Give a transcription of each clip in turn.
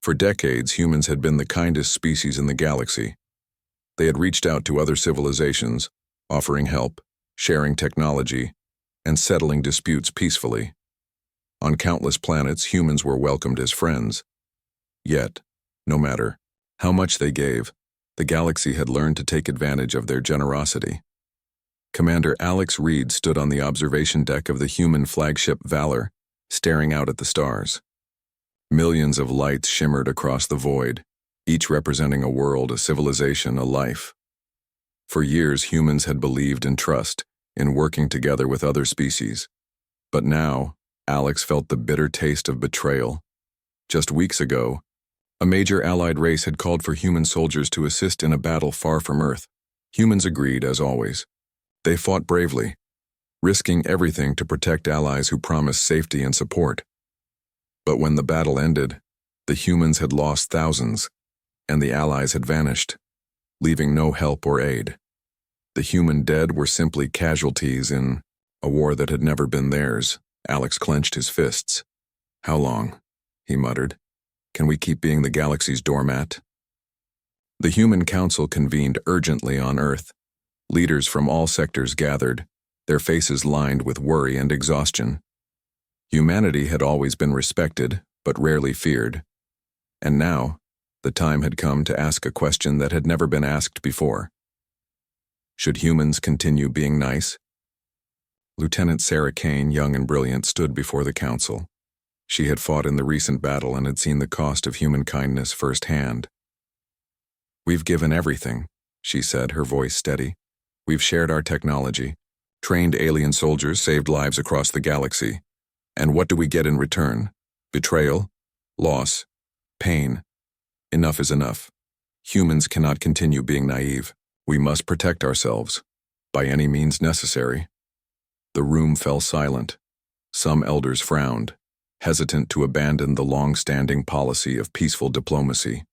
For decades, humans had been the kindest species in the galaxy. They had reached out to other civilizations, offering help, sharing technology, and settling disputes peacefully. On countless planets, humans were welcomed as friends. Yet, no matter how much they gave, the galaxy had learned to take advantage of their generosity. Commander Alex Reed stood on the observation deck of the human flagship Valor, staring out at the stars. Millions of lights shimmered across the void, each representing a world, a civilization, a life. For years, humans had believed in trust, in working together with other species. But now, Alex felt the bitter taste of betrayal. Just weeks ago, a major allied race had called for human soldiers to assist in a battle far from Earth. Humans agreed, as always. They fought bravely, risking everything to protect allies who promised safety and support. But when the battle ended, the humans had lost thousands, and the allies had vanished, leaving no help or aid. The human dead were simply casualties in a war that had never been theirs. Alex clenched his fists. "How long?" he muttered. "Can we keep being the galaxy's doormat?" The Human Council convened urgently on Earth. Leaders from all sectors gathered, their faces lined with worry and exhaustion. Humanity had always been respected, but rarely feared. And now, the time had come to ask a question that had never been asked before. Should humans continue being nice? Lieutenant Sarah Kane, young and brilliant, stood before the council. She had fought in the recent battle and had seen the cost of human kindness firsthand. "We've given everything," she said, her voice steady. "We've shared our technology, trained alien soldiers, saved lives across the galaxy. And what do we get in return? Betrayal, loss, pain. Enough is enough. Humans cannot continue being naive. We must protect ourselves, by any means necessary." The room fell silent. Some elders frowned, hesitant to abandon the long-standing policy of peaceful diplomacy.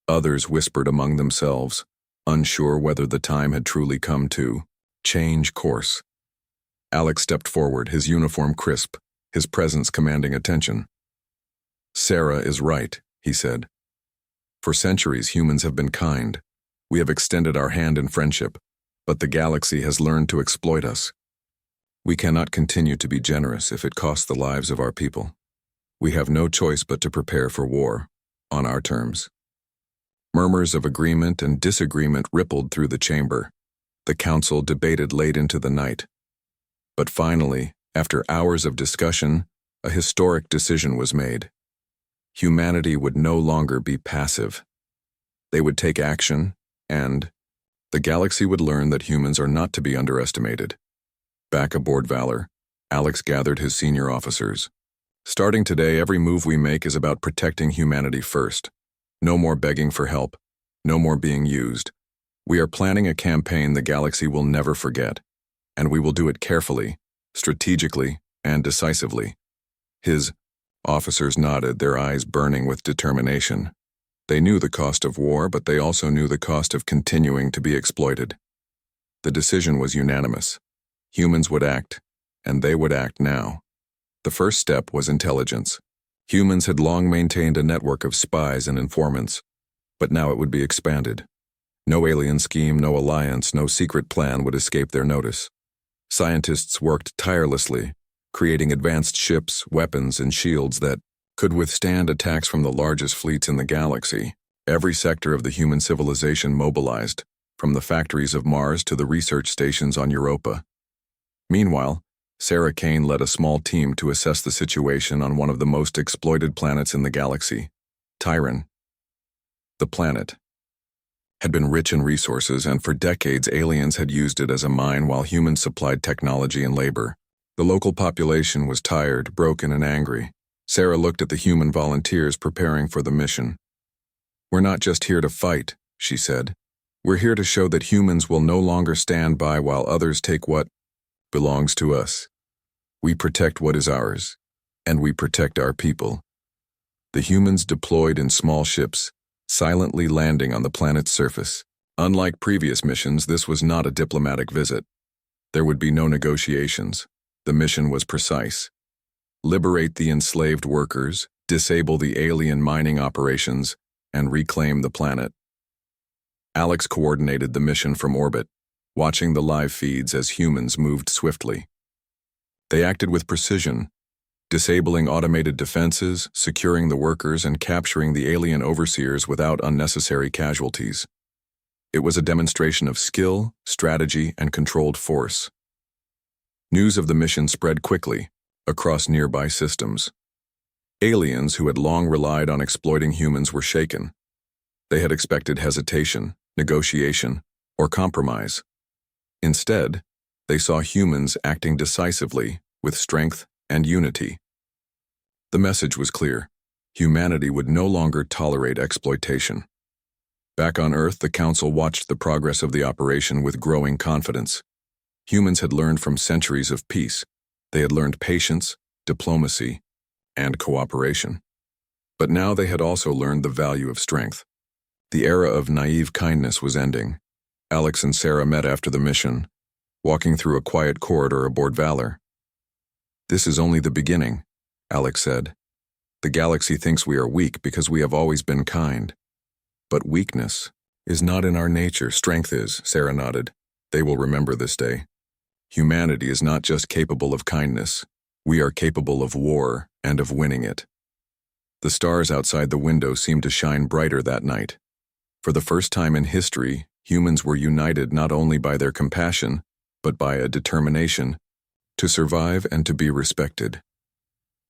Others whispered among themselves, unsure whether the time had truly come to change course. Alex stepped forward, his uniform crisp, his presence commanding attention. "Sarah is right," he said. "For centuries, humans have been kind. We have extended our hand in friendship, but the galaxy has learned to exploit us. We cannot continue to be generous if it costs the lives of our people. We have no choice but to prepare for war, on our terms." Murmurs of agreement and disagreement rippled through the chamber. The council debated late into the night. But finally, after hours of discussion, a historic decision was made. Humanity would no longer be passive. They would take action, and the galaxy would learn that humans are not to be underestimated. Back aboard Valor, Alex gathered his senior officers. "Starting today, every move we make is about protecting humanity first. No more begging for help. No more being used. We are planning a campaign the galaxy will never forget, and we will do it carefully, strategically, and decisively." His officers nodded, their eyes burning with determination. They knew the cost of war, but they also knew the cost of continuing to be exploited. The decision was unanimous. Humans would act, and they would act now. The first step was intelligence. Humans had long maintained a network of spies and informants, but now it would be expanded. No alien scheme, no alliance, no secret plan would escape their notice. Scientists worked tirelessly, creating advanced ships, weapons, and shields that could withstand attacks from the largest fleets in the galaxy. Every sector of the human civilization mobilized, from the factories of Mars to the research stations on Europa. Meanwhile, Sarah Kane led a small team to assess the situation on one of the most exploited planets in the galaxy, Tyron. The planet had been rich in resources, and for decades aliens had used it as a mine while humans supplied technology and labor. The local population was tired, broken, and angry. Sarah looked at the human volunteers preparing for the mission. "We're not just here to fight," she said. "We're here to show that humans will no longer stand by while others take what belongs to us. We protect what is ours, and we protect our people." The humans deployed in small ships, silently landing on the planet's surface. Unlike previous missions, this was not a diplomatic visit. There would be no negotiations. The mission was precise. Liberate the enslaved workers, disable the alien mining operations, and reclaim the planet. Alex coordinated the mission from orbit, watching the live feeds as humans moved swiftly. They acted with precision, disabling automated defenses, securing the workers, and capturing the alien overseers without unnecessary casualties. It was a demonstration of skill, strategy, and controlled force. News of the mission spread quickly across nearby systems. Aliens who had long relied on exploiting humans were shaken. They had expected hesitation, negotiation, or compromise. Instead, they saw humans acting decisively, with strength and unity. The message was clear: humanity would no longer tolerate exploitation. Back on Earth, the Council watched the progress of the operation with growing confidence. Humans had learned from centuries of peace. They had learned patience, diplomacy, and cooperation. But now they had also learned the value of strength. The era of naive kindness was ending. Alex and Sarah met after the mission, walking through a quiet corridor aboard Valor. "This is only the beginning," Alex said. "The galaxy thinks we are weak because we have always been kind. But weakness is not in our nature, strength is," Sarah nodded. "They will remember this day. Humanity is not just capable of kindness. We are capable of war and of winning it." The stars outside the window seemed to shine brighter that night. For the first time in history, humans were united not only by their compassion, but by a determination to survive and to be respected.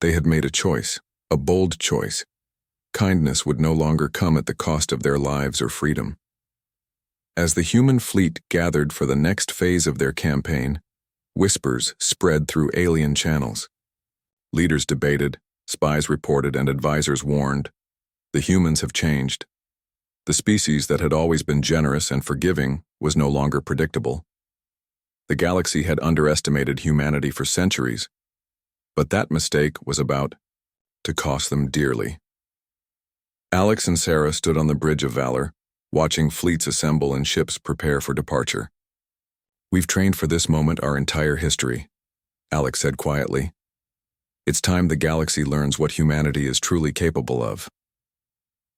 They had made a choice, a bold choice. Kindness would no longer come at the cost of their lives or freedom. As the human fleet gathered for the next phase of their campaign, whispers spread through alien channels. Leaders debated, spies reported, and advisors warned. The humans have changed. The species that had always been generous and forgiving was no longer predictable. The galaxy had underestimated humanity for centuries, but that mistake was about to cost them dearly. Alex and Sarah stood on the bridge of Valor, watching fleets assemble and ships prepare for departure. "We've trained for this moment our entire history," Alex said quietly. "It's time the galaxy learns what humanity is truly capable of."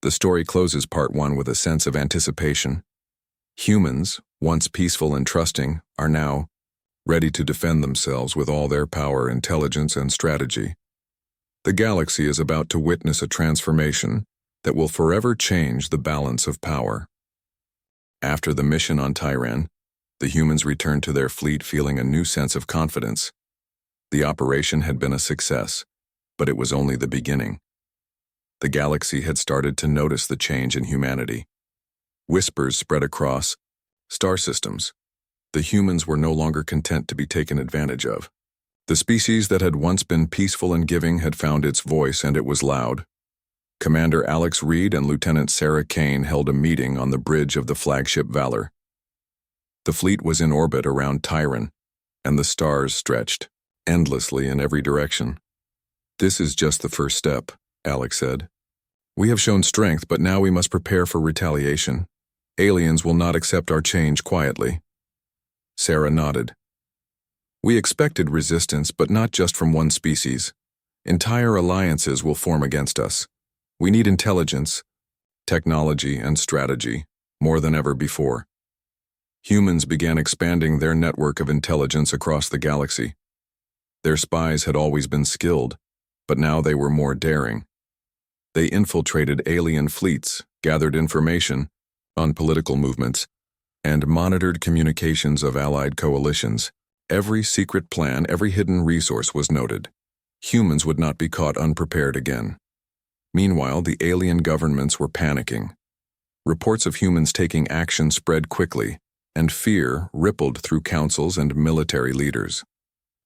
The story closes part 1 with a sense of anticipation. Humans, once peaceful and trusting, are now ready to defend themselves with all their power, intelligence, and strategy. The galaxy is about to witness a transformation that will forever change the balance of power. After the mission on Tyran, the humans returned to their fleet feeling a new sense of confidence. The operation had been a success, but it was only the beginning. The galaxy had started to notice the change in humanity. Whispers spread across star systems. The humans were no longer content to be taken advantage of. The species that had once been peaceful and giving had found its voice, and it was loud. Commander Alex Reed and Lieutenant Sarah Kane held a meeting on the bridge of the flagship Valor. The fleet was in orbit around Tyran, and the stars stretched endlessly in every direction. "This is just the first step," Alex said. "We have shown strength, but now we must prepare for retaliation. Aliens will not accept our change quietly." Sarah nodded. "We expected resistance, but not just from one species. Entire alliances will form against us. We need intelligence, technology, and strategy, more than ever before." Humans began expanding their network of intelligence across the galaxy. Their spies had always been skilled, but now they were more daring. They infiltrated alien fleets, gathered information on political movements, and monitored communications of allied coalitions. Every secret plan, every hidden resource was noted. Humans would not be caught unprepared again. Meanwhile, the alien governments were panicking. Reports of humans taking action spread quickly, and fear rippled through councils and military leaders.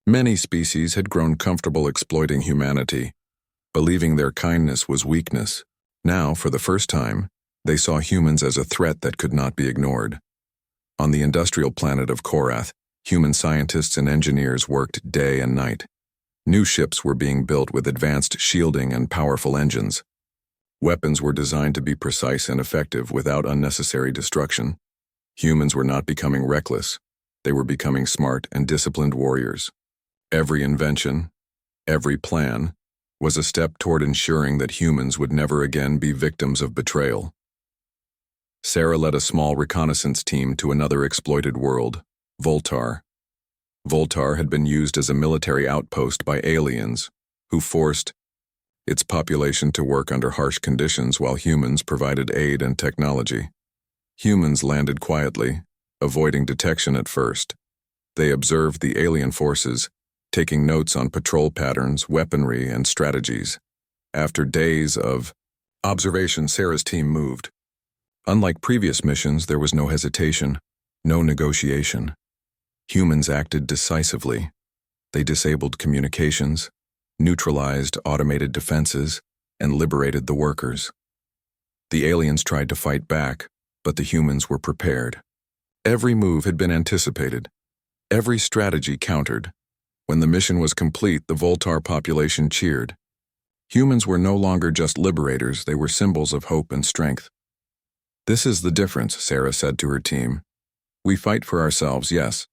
Many species had grown comfortable exploiting humanity, believing their kindness was weakness. Now, for the first time, they saw humans as a threat that could not be ignored. On the industrial planet of Korath, human scientists and engineers worked day and night. New ships were being built with advanced shielding and powerful engines. Weapons were designed to be precise and effective without unnecessary destruction. Humans were not becoming reckless. They were becoming smart and disciplined warriors. Every invention, every plan, was a step toward ensuring that humans would never again be victims of betrayal. Sarah led a small reconnaissance team to another exploited world, Voltar. Voltar had been used as a military outpost by aliens, who forced its population to work under harsh conditions while humans provided aid and technology. Humans landed quietly, avoiding detection at first. They observed the alien forces, taking notes on patrol patterns, weaponry, and strategies. After days of observation, Sarah's team moved. Unlike previous missions, there was no hesitation, no negotiation. Humans acted decisively. They disabled communications, neutralized automated defenses, and liberated the workers. The aliens tried to fight back, but the humans were prepared. Every move had been anticipated. Every strategy countered. When the mission was complete, the Voltar population cheered. Humans were no longer just liberators, they were symbols of hope and strength. "This is the difference," Sarah said to her team. "We fight for ourselves, yes,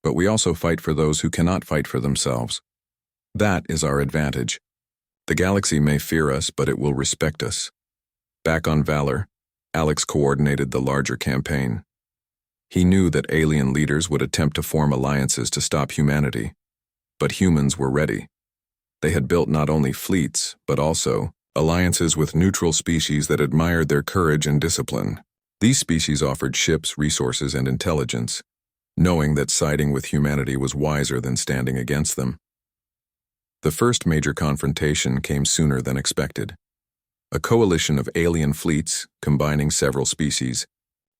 but we also fight for those who cannot fight for themselves. That is our advantage. The galaxy may fear us, but it will respect us." Back on Valor, Alex coordinated the larger campaign. He knew that alien leaders would attempt to form alliances to stop humanity. But humans were ready. They had built not only fleets, but also alliances with neutral species that admired their courage and discipline. These species offered ships, resources, and intelligence, knowing that siding with humanity was wiser than standing against them. The first major confrontation came sooner than expected. A coalition of alien fleets, combining several species,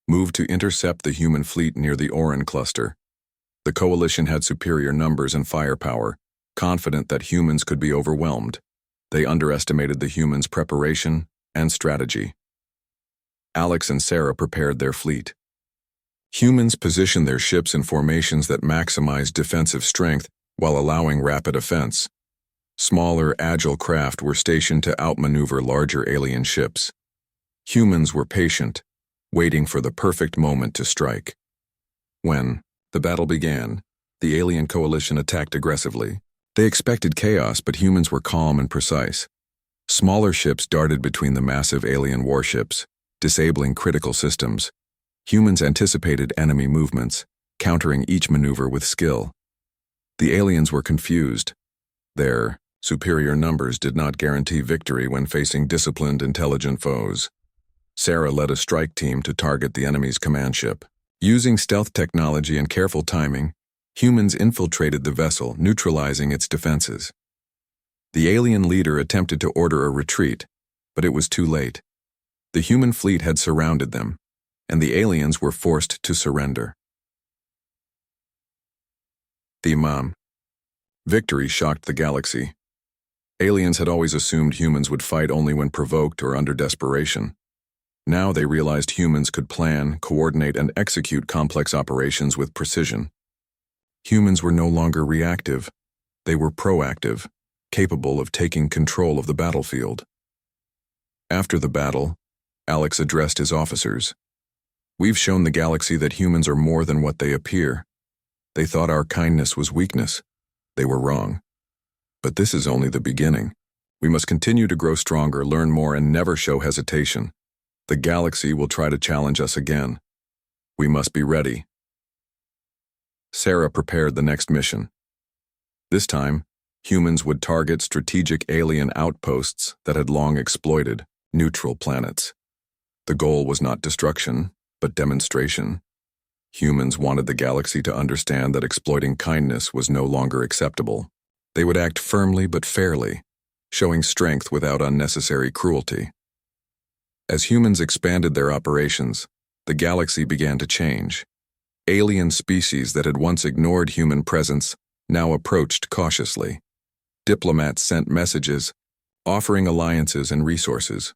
moved to intercept the human fleet near the Oran cluster. The coalition had superior numbers and firepower, confident that humans could be overwhelmed. They underestimated the humans' preparation and strategy. Alex and Sarah prepared their fleet. Humans positioned their ships in formations that maximized defensive strength while allowing rapid offense. Smaller, agile craft were stationed to outmaneuver larger alien ships. Humans were patient, waiting for the perfect moment to strike. When the battle began, the alien coalition attacked aggressively. They expected chaos, but humans were calm and precise. Smaller ships darted between the massive alien warships, disabling critical systems. Humans anticipated enemy movements, countering each maneuver with skill. The aliens were confused. Their superior numbers did not guarantee victory when facing disciplined, intelligent foes. Sarah led a strike team to target the enemy's command ship. Using stealth technology and careful timing, humans infiltrated the vessel, neutralizing its defenses. The alien leader attempted to order a retreat, but it was too late. The human fleet had surrounded them, and the aliens were forced to surrender. The Imam. Victory shocked the galaxy. Aliens had always assumed humans would fight only when provoked or under desperation. Now they realized humans could plan, coordinate, and execute complex operations with precision. Humans were no longer reactive. They were proactive, capable of taking control of the battlefield. After the battle, Alex addressed his officers. "We've shown the galaxy that humans are more than what they appear. They thought our kindness was weakness. They were wrong. But this is only the beginning. We must continue to grow stronger, learn more, and never show hesitation. The galaxy will try to challenge us again. We must be ready." Sarah prepared the next mission. This time, humans would target strategic alien outposts that had long exploited neutral planets. The goal was not destruction, but demonstration. Humans wanted the galaxy to understand that exploiting kindness was no longer acceptable. They would act firmly but fairly, showing strength without unnecessary cruelty. As humans expanded their operations, the galaxy began to change. Alien species that had once ignored human presence now approached cautiously. Diplomats sent messages, offering alliances and resources.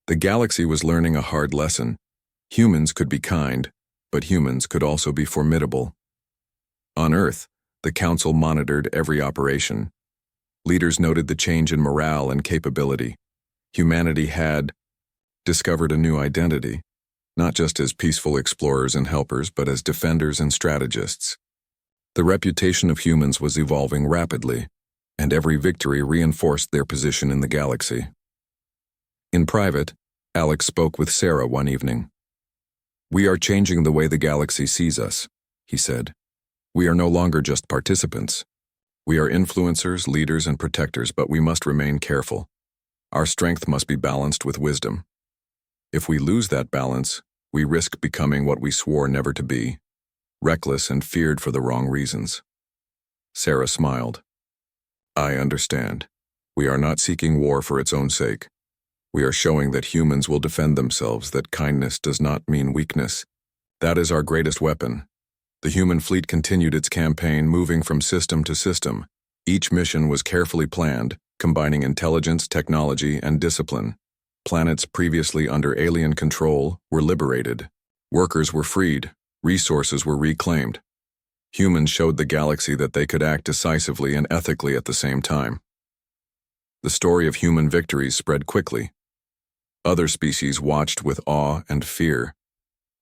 The galaxy was learning a hard lesson. Humans could be kind, but humans could also be formidable. On Earth, the Council monitored every operation. Leaders noted the change in morale and capability. Humanity had discovered a new identity, not just as peaceful explorers and helpers, but as defenders and strategists. The reputation of humans was evolving rapidly. and every victory reinforced their position in the galaxy. In private, Alex spoke with Sarah one evening. "We are changing the way the galaxy sees us," he said. "We are no longer just participants. We are influencers, leaders, and protectors, but we must remain careful. Our strength must be balanced with wisdom. If we lose that balance, we risk becoming what we swore never to be, reckless and feared for the wrong reasons." Sarah smiled. "I understand. We are not seeking war for its own sake. We are showing that humans will defend themselves, that kindness does not mean weakness. That is our greatest weapon." The human fleet continued its campaign, moving from system to system. Each mission was carefully planned, combining intelligence, technology, and discipline. Planets previously under alien control were liberated. Workers were freed. Resources were reclaimed. Humans showed the galaxy that they could act decisively and ethically at the same time. The story of human victories spread quickly. Other species watched with awe and fear.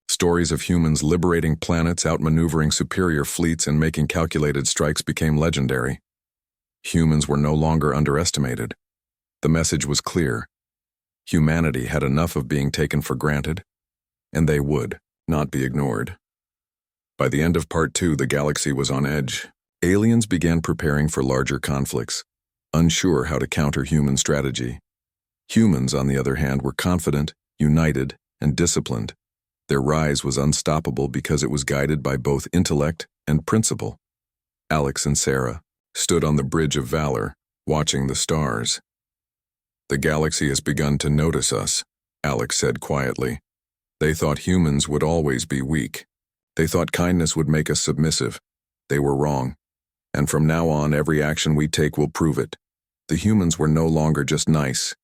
Stories of humans liberating planets, outmaneuvering superior fleets, and making calculated strikes became legendary. Humans were no longer underestimated. The message was clear. Humanity had enough of being taken for granted, and they would not be ignored. By the end of Part 2, the galaxy was on edge. Aliens began preparing for larger conflicts, unsure how to counter human strategy. Humans, on the other hand, were confident, united, and disciplined. Their rise was unstoppable because it was guided by both intellect and principle. Alex and Sarah stood on the bridge of valor, watching the stars. "The galaxy has begun to notice us," Alex said quietly. "They thought humans would always be weak. They thought kindness would make us submissive. They were wrong. And from now on, every action we take will prove it. The humans were no longer just nice.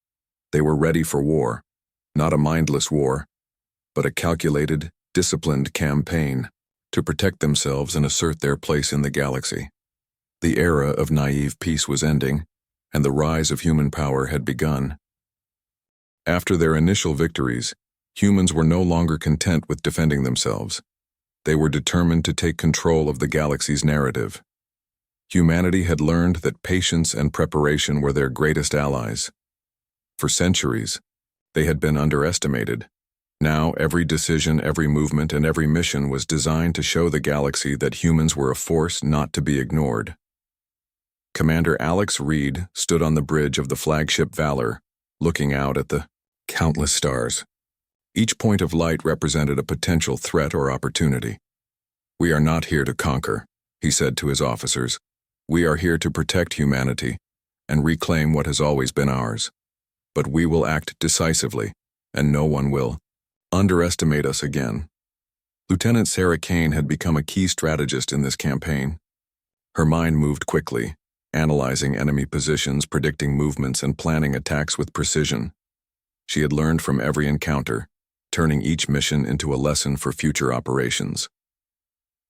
They were ready for war. Not a mindless war, but a calculated, disciplined campaign to protect themselves and assert their place in the galaxy." The era of naive peace was ending, and the rise of human power had begun. After their initial victories, humans were no longer content with defending themselves. They were determined to take control of the galaxy's narrative. Humanity had learned that patience and preparation were their greatest allies. For centuries, they had been underestimated. Now, every decision, every movement, and every mission was designed to show the galaxy that humans were a force not to be ignored. Commander Alex Reed stood on the bridge of the flagship Valor, looking out at the countless stars. Each point of light represented a potential threat or opportunity. "We are not here to conquer," he said to his officers. "We are here to protect humanity and reclaim what has always been ours. But we will act decisively, and no one will underestimate us again." Lieutenant Sarah Kane had become a key strategist in this campaign. Her mind moved quickly, analyzing enemy positions, predicting movements, and planning attacks with precision. She had learned from every encounter, turning each mission into a lesson for future operations.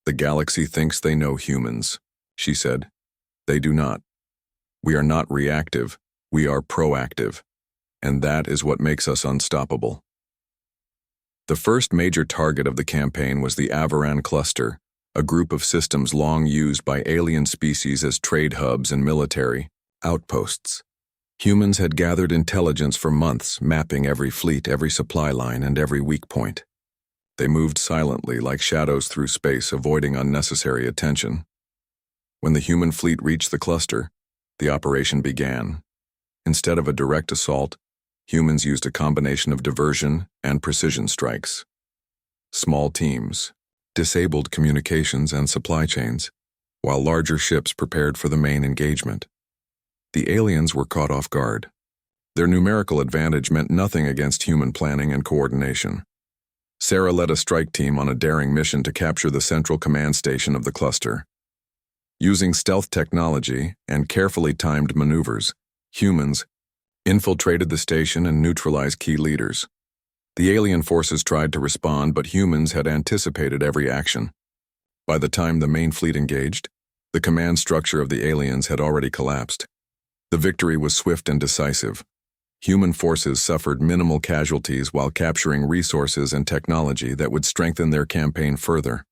"The galaxy thinks they know humans," she said. "They do not. We are not reactive, we are proactive, and that is what makes us unstoppable." The first major target of the campaign was the Avaran Cluster, a group of systems long used by alien species as trade hubs and military outposts. Humans had gathered intelligence for months, mapping every fleet, every supply line, and every weak point. They moved silently like shadows through space, avoiding unnecessary attention. When the human fleet reached the cluster, the operation began. Instead of a direct assault, humans used a combination of diversion and precision strikes. Small teams disabled communications and supply chains, while larger ships prepared for the main engagement. The aliens were caught off guard. Their numerical advantage meant nothing against human planning and coordination. Sarah led a strike team on a daring mission to capture the central command station of the cluster. Using stealth technology and carefully timed maneuvers, humans infiltrated the station and neutralized key leaders. The alien forces tried to respond, but humans had anticipated every action. By the time the main fleet engaged, the command structure of the aliens had already collapsed. The victory was swift and decisive. Human forces suffered minimal casualties while capturing resources and technology that would strengthen their campaign further.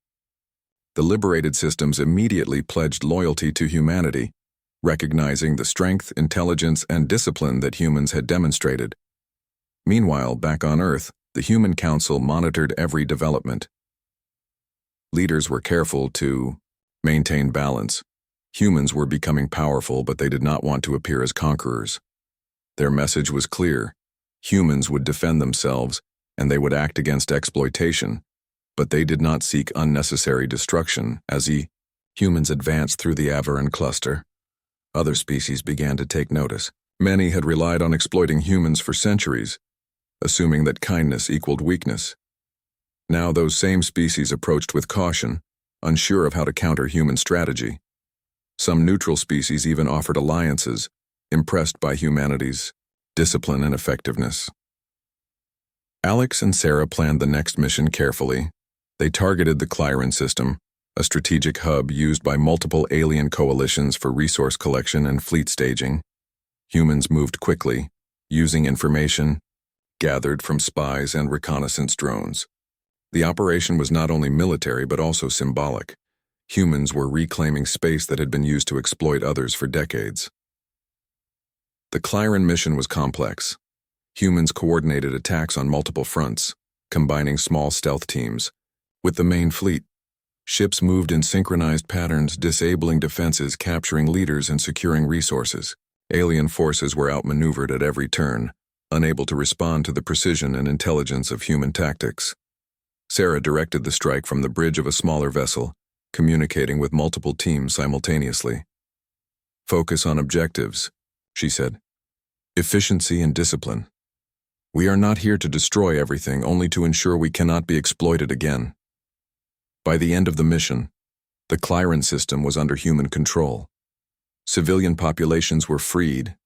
The liberated systems immediately pledged loyalty to humanity, recognizing the strength, intelligence, and discipline that humans had demonstrated. Meanwhile, back on Earth, the Human Council monitored every development. Leaders were careful to maintain balance. Humans were becoming powerful, but they did not want to appear as conquerors. Their message was clear. Humans would defend themselves, and they would act against exploitation, but they did not seek unnecessary destruction. As humans advanced through the Avaran cluster, other species began to take notice. Many had relied on exploiting humans for centuries, assuming that kindness equaled weakness. Now those same species approached with caution, unsure of how to counter human strategy. Some neutral species even offered alliances, impressed by humanity's discipline and effectiveness. Alex and Sarah planned the next mission carefully. They targeted the Clyron system, a strategic hub used by multiple alien coalitions for resource collection and fleet staging. Humans moved quickly, using information gathered from spies and reconnaissance drones. The operation was not only military but also symbolic. Humans were reclaiming space that had been used to exploit others for decades. The Clyron mission was complex. Humans coordinated attacks on multiple fronts, combining small stealth teams with the main fleet. Ships moved in synchronized patterns, disabling defenses, capturing leaders, and securing resources. Alien forces were outmaneuvered at every turn, unable to respond to the precision and intelligence of human tactics. Sarah directed the strike from the bridge of a smaller vessel, communicating with multiple teams simultaneously. "Focus on objectives," she said. "Efficiency and discipline. We are not here to destroy everything, only to ensure we cannot be exploited again." By the end of the mission, the Clyron system was under human control. Civilian populations were freed,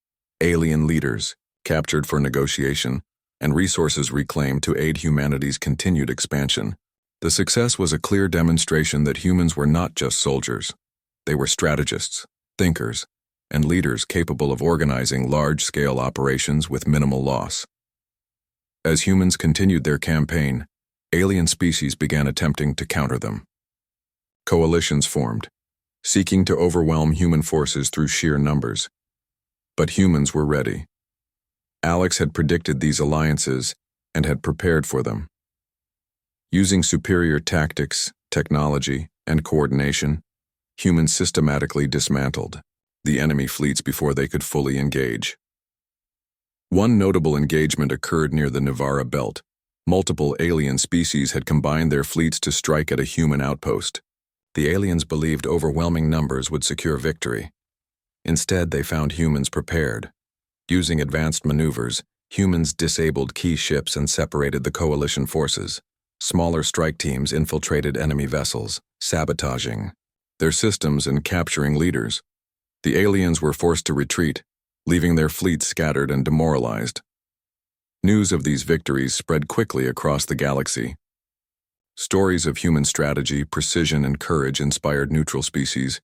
alien leaders captured for negotiation, and resources reclaimed to aid humanity's continued expansion. The success was a clear demonstration that humans were not just soldiers. They were strategists, thinkers, and leaders capable of organizing large-scale operations with minimal loss. As humans continued their campaign, alien species began attempting to counter them. Coalitions formed, seeking to overwhelm human forces through sheer numbers. But humans were ready. Alex had predicted these alliances and had prepared for them. Using superior tactics, technology, and coordination, humans systematically dismantled the enemy fleets before they could fully engage. One notable engagement occurred near the Nivara belt. Multiple alien species had combined their fleets to strike at a human outpost. The aliens believed overwhelming numbers would secure victory. Instead, they found humans prepared. Using advanced maneuvers, humans disabled key ships and separated the coalition forces. Smaller strike teams infiltrated enemy vessels, sabotaging their systems and capturing leaders. The aliens were forced to retreat, leaving their fleets scattered and demoralized. News of these victories spread quickly across the galaxy. Stories of human strategy, precision, and courage inspired neutral species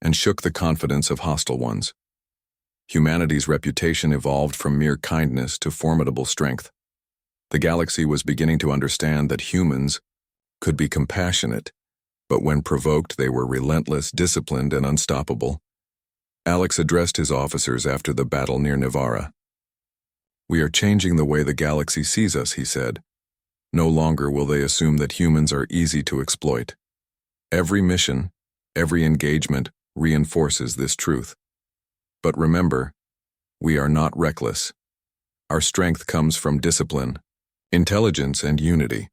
and shook the confidence of hostile ones. Humanity's reputation evolved from mere kindness to formidable strength. The galaxy was beginning to understand that humans could be compassionate, but when provoked they were relentless, disciplined, and unstoppable. Alex addressed his officers after the battle near Nivara. "We are changing the way the galaxy sees us," he said. "No longer will they assume that humans are easy to exploit. Every mission, every engagement reinforces this truth. But remember, we are not reckless. Our strength comes from discipline, intelligence, and unity.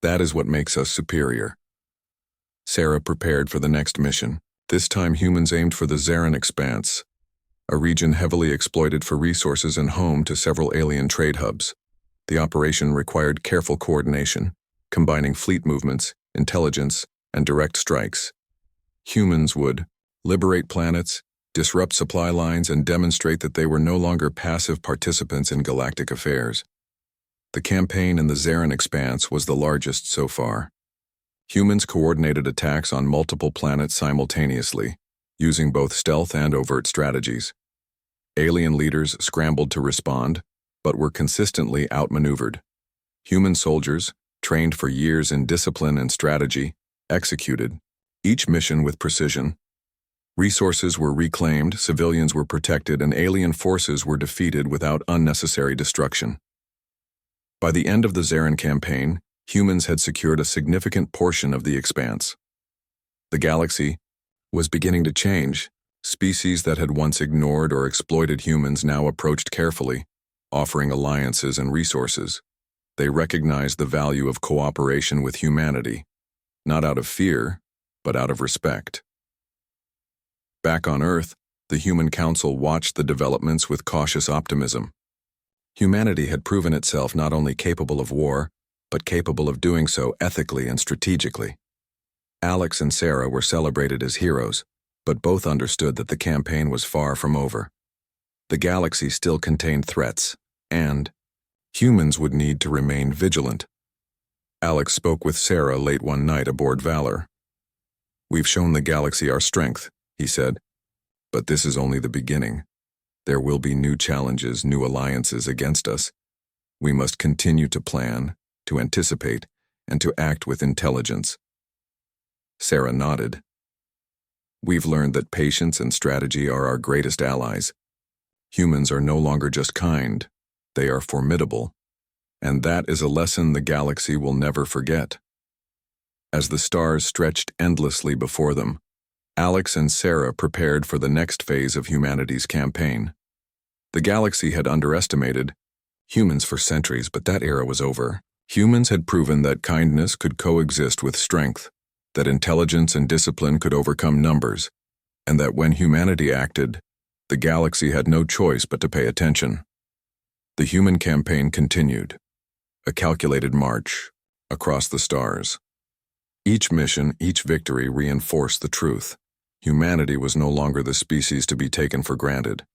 That is what makes us superior." Sarah prepared for the next mission. This time humans aimed for the Zaran Expanse, a region heavily exploited for resources and home to several alien trade hubs. The operation required careful coordination, combining fleet movements, intelligence, and direct strikes. Humans would liberate planets, disrupt supply lines, and demonstrate that they were no longer passive participants in galactic affairs. The campaign in the Zaran Expanse was the largest so far. Humans coordinated attacks on multiple planets simultaneously, using both stealth and overt strategies. Alien leaders scrambled to respond, but were consistently outmaneuvered. Human soldiers, trained for years in discipline and strategy, executed each mission with precision. Resources were reclaimed, civilians were protected, and alien forces were defeated without unnecessary destruction. By the end of the Zarin campaign, humans had secured a significant portion of the expanse. The galaxy was beginning to change. Species that had once ignored or exploited humans now approached carefully, offering alliances and resources. They recognized the value of cooperation with humanity, not out of fear, but out of respect. Back on Earth, the Human Council watched the developments with cautious optimism. Humanity had proven itself not only capable of war, but capable of doing so ethically and strategically. Alex and Sarah were celebrated as heroes, but both understood that the campaign was far from over. The galaxy still contained threats, and humans would need to remain vigilant. Alex spoke with Sarah late one night aboard Valor. "We've shown the galaxy our strength," he said, "but this is only the beginning. There will be new challenges, new alliances against us. We must continue to plan, to anticipate, and to act with intelligence." Sarah nodded. "We've learned that patience and strategy are our greatest allies. Humans are no longer just kind, they are formidable. And that is a lesson the galaxy will never forget." As the stars stretched endlessly before them, Alex and Sarah prepared for the next phase of humanity's campaign. The galaxy had underestimated humans for centuries, but that era was over. Humans had proven that kindness could coexist with strength, that intelligence and discipline could overcome numbers, and that when humanity acted, the galaxy had no choice but to pay attention. The human campaign continued, a calculated march across the stars. Each mission, each victory reinforced the truth. Humanity was no longer the species to be taken for granted.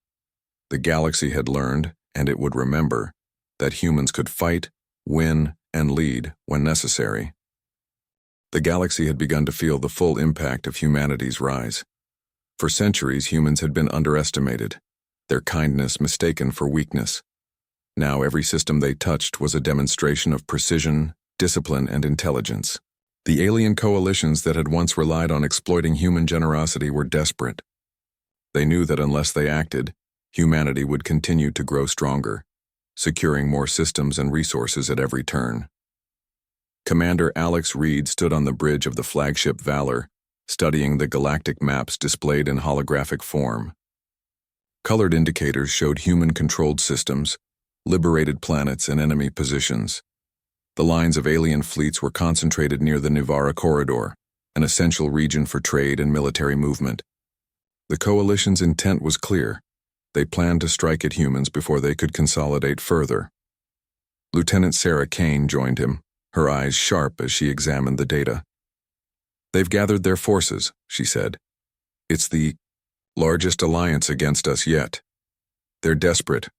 The galaxy had learned, and it would remember, that humans could fight, win, and lead when necessary. The galaxy had begun to feel the full impact of humanity's rise. For centuries, humans had been underestimated, their kindness mistaken for weakness. Now every system they touched was a demonstration of precision, discipline, and intelligence. The alien coalitions that had once relied on exploiting human generosity were desperate. They knew that unless they acted, humanity would continue to grow stronger, securing more systems and resources at every turn. Commander Alex Reed stood on the bridge of the flagship Valor, studying the galactic maps displayed in holographic form. Colored indicators showed human-controlled systems, liberated planets, and enemy positions. The lines of alien fleets were concentrated near the Nivara Corridor, an essential region for trade and military movement. The coalition's intent was clear. They planned to strike at humans before they could consolidate further. Lieutenant Sarah Kane joined him, her eyes sharp as she examined the data. "They've gathered their forces," she said. "It's the largest alliance against us yet. They're desperate,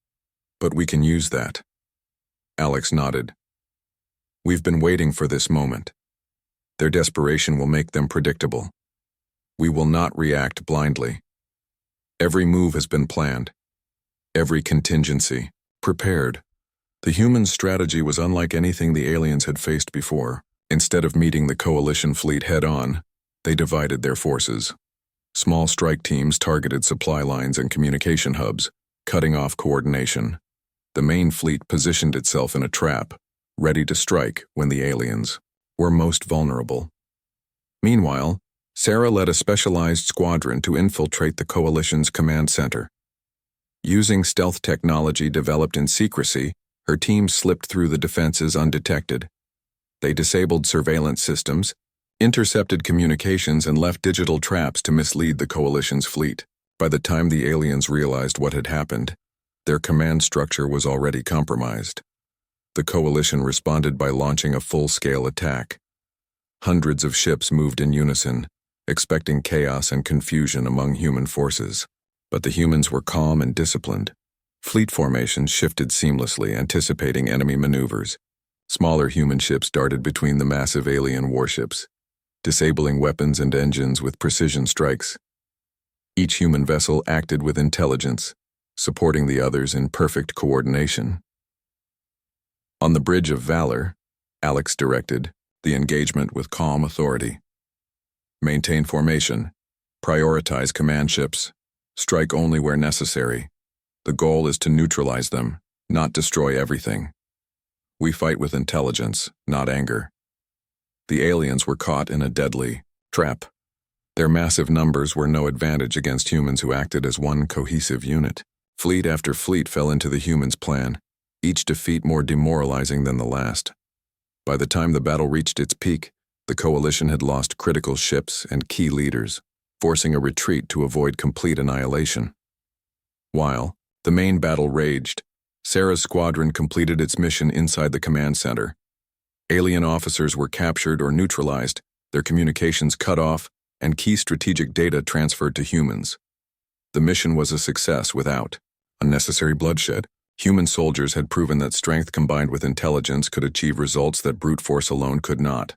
but we can use that." Alex nodded. "We've been waiting for this moment. Their desperation will make them predictable. We will not react blindly. Every move has been planned, every contingency prepared." The human strategy was unlike anything the aliens had faced before. Instead of meeting the coalition fleet head-on, they divided their forces. Small strike teams targeted supply lines and communication hubs, cutting off coordination. The main fleet positioned itself in a trap, ready to strike when the aliens were most vulnerable. Meanwhile, Sarah led a specialized squadron to infiltrate the coalition's command center. Using stealth technology developed in secrecy, her team slipped through the defenses undetected. They disabled surveillance systems, intercepted communications, and left digital traps to mislead the coalition's fleet. By the time the aliens realized what had happened, their command structure was already compromised. The coalition responded by launching a full-scale attack. Hundreds of ships moved in unison, expecting chaos and confusion among human forces. But the humans were calm and disciplined. Fleet formations shifted seamlessly, anticipating enemy maneuvers. Smaller human ships darted between the massive alien warships, disabling weapons and engines with precision strikes. Each human vessel acted with intelligence, supporting the others in perfect coordination. On the bridge of Valor, Alex directed the engagement with calm authority. "Maintain formation. Prioritize command ships. Strike only where necessary. The goal is to neutralize them, not destroy everything. We fight with intelligence, not anger. The aliens were caught in a deadly trap. Their massive numbers were no advantage against humans who acted as one cohesive unit. Fleet after fleet fell into the humans' plan, each defeat more demoralizing than the last. By the time the battle reached its peak, the coalition had lost critical ships and key leaders, forcing a retreat to avoid complete annihilation. While the main battle raged, Sarah's squadron completed its mission inside the command center. Alien officers were captured or neutralized, their communications cut off, and key strategic data transferred to humans. The mission was a success without unnecessary bloodshed. Human soldiers had proven that strength combined with intelligence could achieve results that brute force alone could not.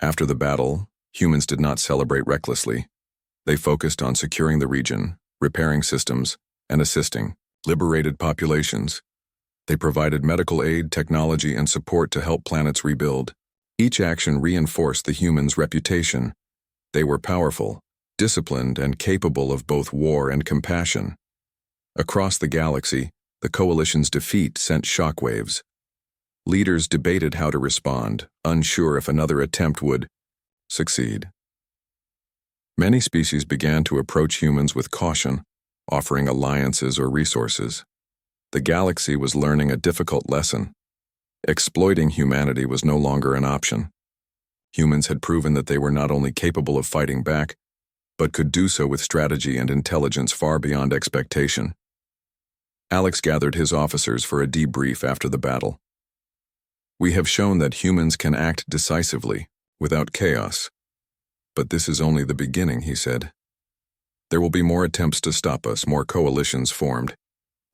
After the battle, humans did not celebrate recklessly. They focused on securing the region, repairing systems, and assisting liberated populations. They provided medical aid, technology, and support to help planets rebuild. Each action reinforced the humans' reputation. They were powerful, disciplined, and capable of both war and compassion. Across the galaxy, the coalition's defeat sent shockwaves. Leaders debated how to respond, unsure if another attempt would succeed. Many species began to approach humans with caution, offering alliances or resources. The galaxy was learning a difficult lesson. Exploiting humanity was no longer an option. Humans had proven that they were not only capable of fighting back, but could do so with strategy and intelligence far beyond expectation. Alex gathered his officers for a debrief after the battle. We have shown that humans can act decisively, without chaos. But this is only the beginning, he said. There will be more attempts to stop us, more coalitions formed.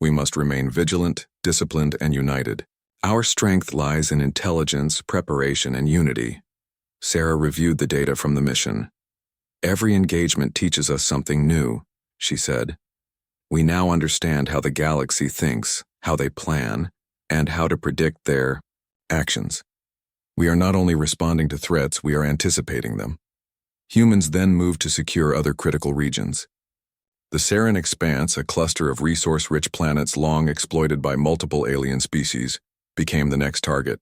We must remain vigilant, disciplined, and united. Our strength lies in intelligence, preparation, and unity. Sarah reviewed the data from the mission. Every engagement teaches us something new, she said. We now understand how the galaxy thinks, how they plan, and how to predict their actions. We are not only responding to threats, we are anticipating them. Humans then moved to secure other critical regions. The Saran Expanse, a cluster of resource-rich planets long exploited by multiple alien species, became the next target.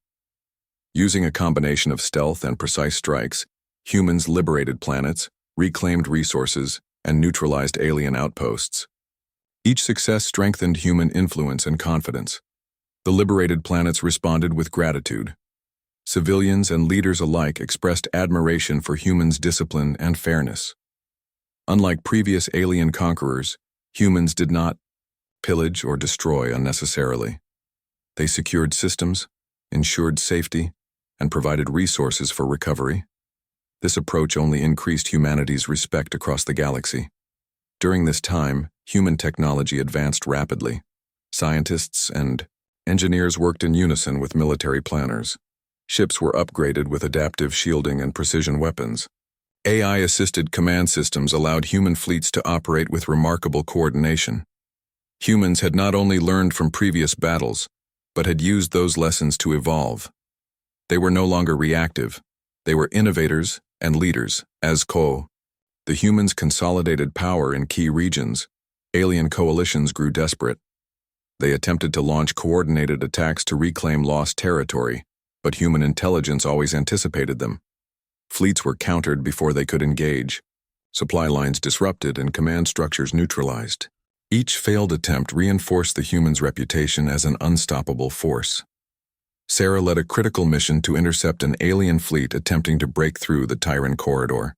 Using a combination of stealth and precise strikes, humans liberated planets, reclaimed resources, and neutralized alien outposts. Each success strengthened human influence and confidence. The liberated planets responded with gratitude. Civilians and leaders alike expressed admiration for humans' discipline and fairness. Unlike previous alien conquerors, humans did not pillage or destroy unnecessarily. They secured systems, ensured safety, and provided resources for recovery. This approach only increased humanity's respect across the galaxy. During this time, human technology advanced rapidly. Scientists and engineers worked in unison with military planners. Ships were upgraded with adaptive shielding and precision weapons. AI-assisted command systems allowed human fleets to operate with remarkable coordination. Humans had not only learned from previous battles, but had used those lessons to evolve. They were no longer reactive. They were innovators and leaders. As the humans consolidated power in key regions, alien coalitions grew desperate. They attempted to launch coordinated attacks to reclaim lost territory, but human intelligence always anticipated them. Fleets were countered before they could engage, supply lines disrupted, and command structures neutralized. Each failed attempt reinforced the humans' reputation as an unstoppable force. Sarah led a critical mission to intercept an alien fleet attempting to break through the Tyran corridor.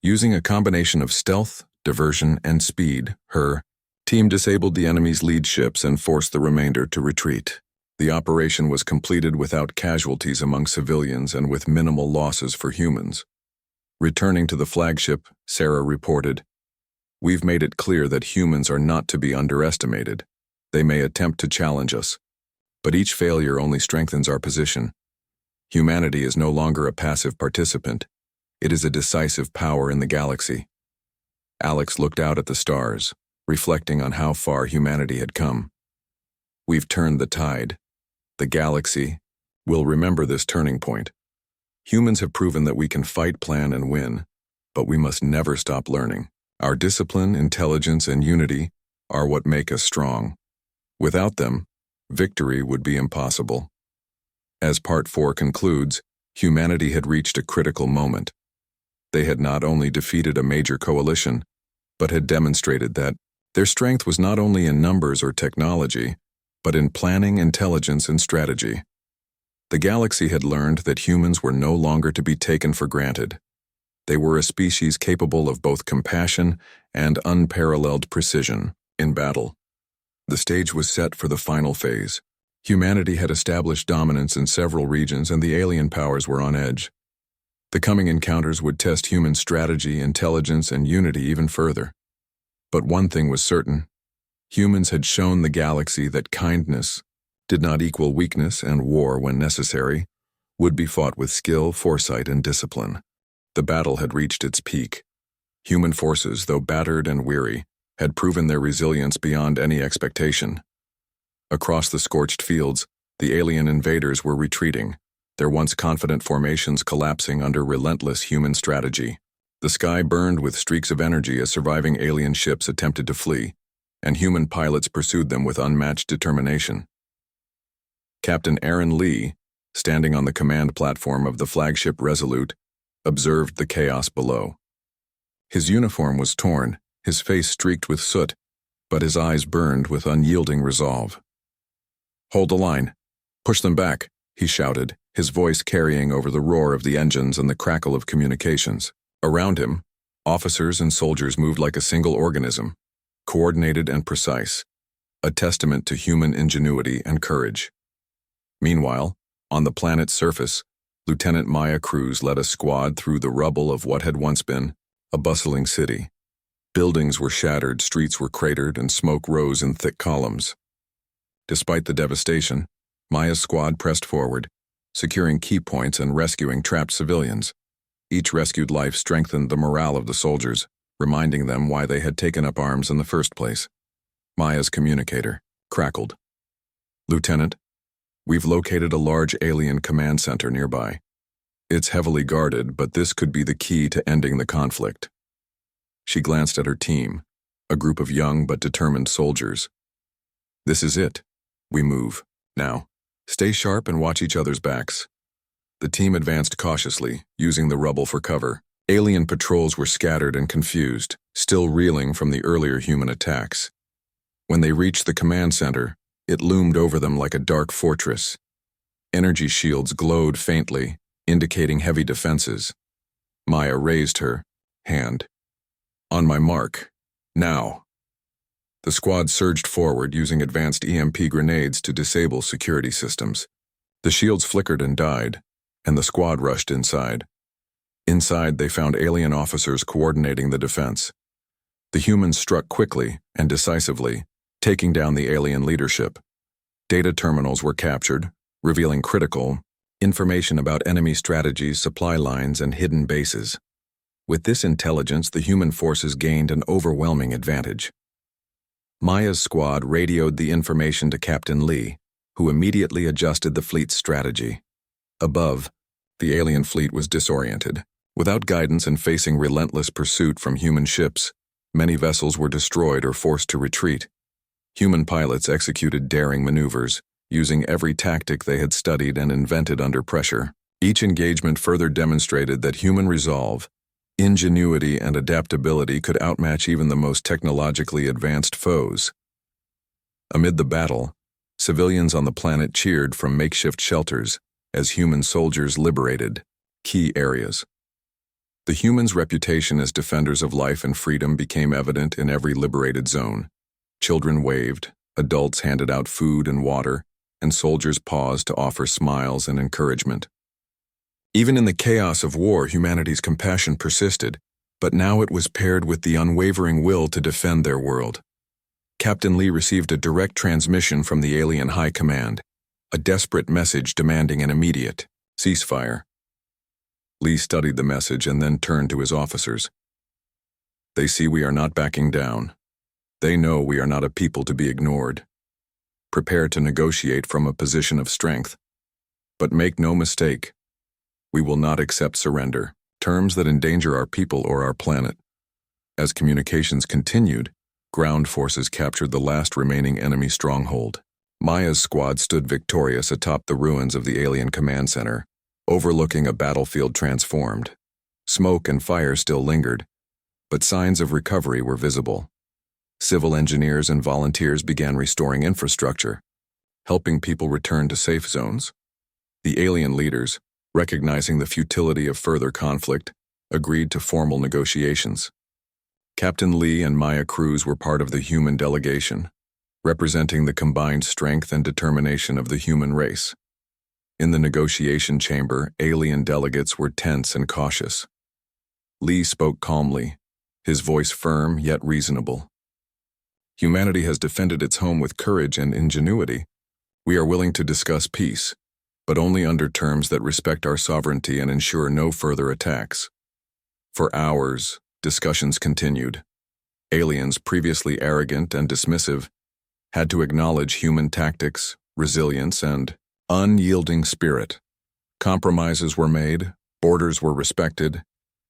Using a combination of stealth, diversion, and speed, her team disabled the enemy's lead ships and forced the remainder to retreat. The operation was completed without casualties among civilians and with minimal losses for humans. Returning to the flagship, Sarah reported, "We've made it clear that humans are not to be underestimated. They may attempt to challenge us, but each failure only strengthens our position. Humanity is no longer a passive participant. It is a decisive power in the galaxy." Alex looked out at the stars, reflecting on how far humanity had come. "We've turned the tide. The galaxy will remember this turning point. Humans have proven that we can fight, plan, and win, but we must never stop learning. Our discipline, intelligence, and unity are what make us strong. Without them, victory would be impossible. As Part 4 concludes, humanity had reached a critical moment. They had not only defeated a major coalition, but had demonstrated that their strength was not only in numbers or technology, but in planning, intelligence, and strategy. The galaxy had learned that humans were no longer to be taken for granted. They were a species capable of both compassion and unparalleled precision in battle. The stage was set for the final phase. Humanity had established dominance in several regions, and the alien powers were on edge. The coming encounters would test human strategy, intelligence, and unity even further. But one thing was certain. Humans had shown the galaxy that kindness did not equal weakness, and war, when necessary, would be fought with skill, foresight, and discipline. The battle had reached its peak. Human forces, though battered and weary, had proven their resilience beyond any expectation. Across the scorched fields, the alien invaders were retreating, their once confident formations collapsing under relentless human strategy. The sky burned with streaks of energy as surviving alien ships attempted to flee, and human pilots pursued them with unmatched determination. Captain Aaron Lee, standing on the command platform of the flagship Resolute, observed the chaos below. His uniform was torn, his face streaked with soot, but his eyes burned with unyielding resolve. "Hold the line. Push them back," he shouted, his voice carrying over the roar of the engines and the crackle of communications. Around him, officers and soldiers moved like a single organism, coordinated and precise, a testament to human ingenuity and courage. Meanwhile, on the planet's surface, Lieutenant Maya Cruz led a squad through the rubble of what had once been a bustling city. Buildings were shattered, streets were cratered, and smoke rose in thick columns. Despite the devastation, Maya's squad pressed forward, securing key points and rescuing trapped civilians. Each rescued life strengthened the morale of the soldiers, reminding them why they had taken up arms in the first place. Maya's communicator crackled. "Lieutenant, we've located a large alien command center nearby. It's heavily guarded, but this could be the key to ending the conflict." She glanced at her team, a group of young but determined soldiers. "This is it. We move. Now, stay sharp and watch each other's backs." The team advanced cautiously, using the rubble for cover. Alien patrols were scattered and confused, still reeling from the earlier human attacks. When they reached the command center, it loomed over them like a dark fortress. Energy shields glowed faintly, indicating heavy defenses. Maya raised her hand. "On my mark. Now." The squad surged forward, using advanced EMP grenades to disable security systems. The shields flickered and died, and the squad rushed inside. Inside, they found alien officers coordinating the defense. The humans struck quickly and decisively, taking down the alien leadership. Data terminals were captured, revealing critical information about enemy strategies, supply lines, and hidden bases. With this intelligence, the human forces gained an overwhelming advantage. Maya's squad radioed the information to Captain Lee, who immediately adjusted the fleet's strategy. Above, the alien fleet was disoriented. Without guidance and facing relentless pursuit from human ships, many vessels were destroyed or forced to retreat. Human pilots executed daring maneuvers, using every tactic they had studied and invented under pressure. Each engagement further demonstrated that human resolve, ingenuity, and adaptability could outmatch even the most technologically advanced foes. Amid the battle, civilians on the planet cheered from makeshift shelters as human soldiers liberated key areas. The humans' reputation as defenders of life and freedom became evident in every liberated zone. Children waved, adults handed out food and water, and soldiers paused to offer smiles and encouragement. Even in the chaos of war, humanity's compassion persisted, but now it was paired with the unwavering will to defend their world. Captain Lee received a direct transmission from the alien high command, a desperate message demanding an immediate ceasefire. Lee studied the message and then turned to his officers. "They see we are not backing down. They know we are not a people to be ignored. Prepare to negotiate from a position of strength. But make no mistake, we will not accept surrender. terms that endanger our people or our planet. As communications continued, ground forces captured the last remaining enemy stronghold. Maya's squad stood victorious atop the ruins of the alien command center, overlooking a battlefield transformed. Smoke and fire still lingered, but signs of recovery were visible. Civil engineers and volunteers began restoring infrastructure, helping people return to safe zones. The alien leaders, recognizing the futility of further conflict, agreed to formal negotiations. Captain Lee and Maya Cruz were part of the human delegation, representing the combined strength and determination of the human race. In the negotiation chamber, alien delegates were tense and cautious. Lee spoke calmly, his voice firm yet reasonable. Humanity has defended its home with courage and ingenuity. We are willing to discuss peace, but only under terms that respect our sovereignty and ensure no further attacks. For hours, discussions continued. Aliens, previously arrogant and dismissive, had to acknowledge human tactics, resilience, and unyielding spirit. Compromises were made, borders were respected,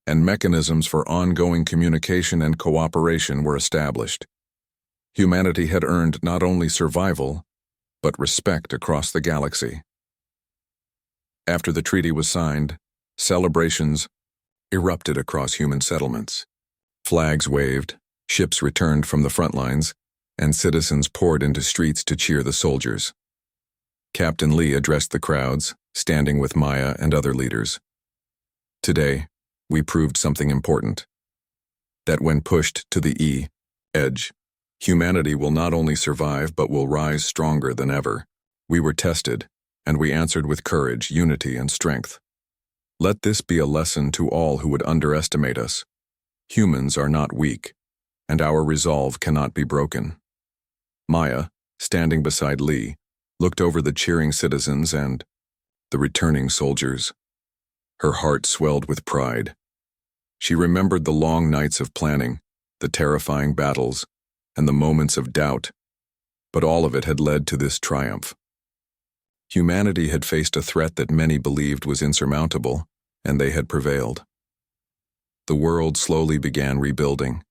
and mechanisms for ongoing communication and cooperation were established. Humanity had earned not only survival, but respect across the galaxy. After the treaty was signed, celebrations erupted across human settlements. Flags waved, ships returned from the front lines, and citizens poured into streets to cheer the soldiers. Captain Lee addressed the crowds, standing with Maya and other leaders. Today, we proved something important. That when pushed to the edge, humanity will not only survive but will rise stronger than ever. We were tested, and we answered with courage, unity, and strength. Let this be a lesson to all who would underestimate us. Humans are not weak, and our resolve cannot be broken. Maya, standing beside Lee, looked over the cheering citizens and the returning soldiers. Her heart swelled with pride. She remembered the long nights of planning, the terrifying battles, and the moments of doubt, but all of it had led to this triumph. Humanity had faced a threat that many believed was insurmountable, and they had prevailed. The world slowly began rebuilding.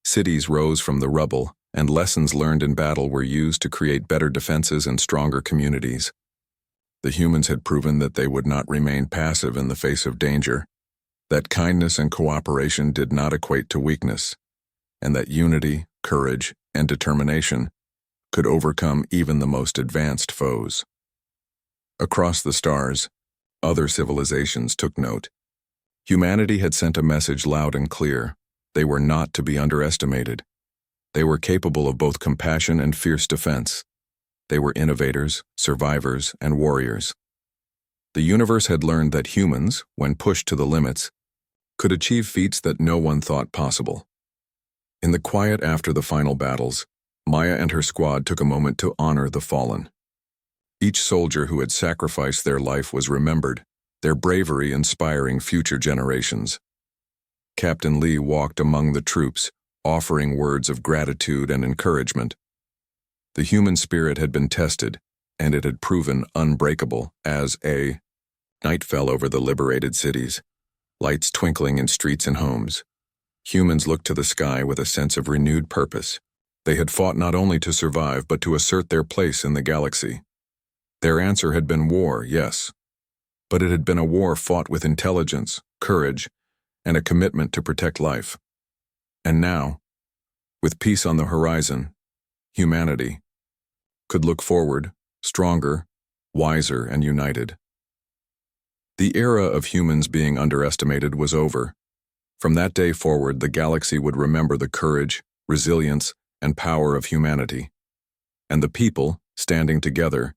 Cities rose from the rubble, and lessons learned in battle were used to create better defenses and stronger communities. The humans had proven that they would not remain passive in the face of danger, that kindness and cooperation did not equate to weakness, and that unity, courage, and determination could overcome even the most advanced foes. Across the stars, other civilizations took note. Humanity had sent a message loud and clear. They were not to be underestimated. They were capable of both compassion and fierce defense. They were innovators, survivors, and warriors. The universe had learned that humans, when pushed to the limits, could achieve feats that no one thought possible. In the quiet after the final battles, Maya and her squad took a moment to honor the fallen. Each soldier who had sacrificed their life was remembered, their bravery inspiring future generations. Captain Lee walked among the troops, offering words of gratitude and encouragement. The human spirit had been tested, and it had proven unbreakable as night fell over the liberated cities, lights twinkling in streets and homes. Humans looked to the sky with a sense of renewed purpose. They had fought not only to survive but to assert their place in the galaxy. Their answer had been war, yes, but it had been a war fought with intelligence, courage, and a commitment to protect life. And now, with peace on the horizon, humanity could look forward, stronger, wiser, and united. The era of humans being underestimated was over. From that day forward, the galaxy would remember the courage, resilience, and power of humanity. And the people, standing together,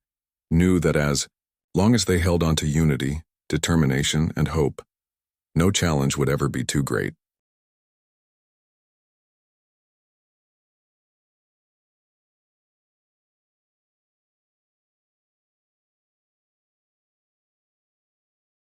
knew that as long as they held on to unity, determination, and hope, no challenge would ever be too great.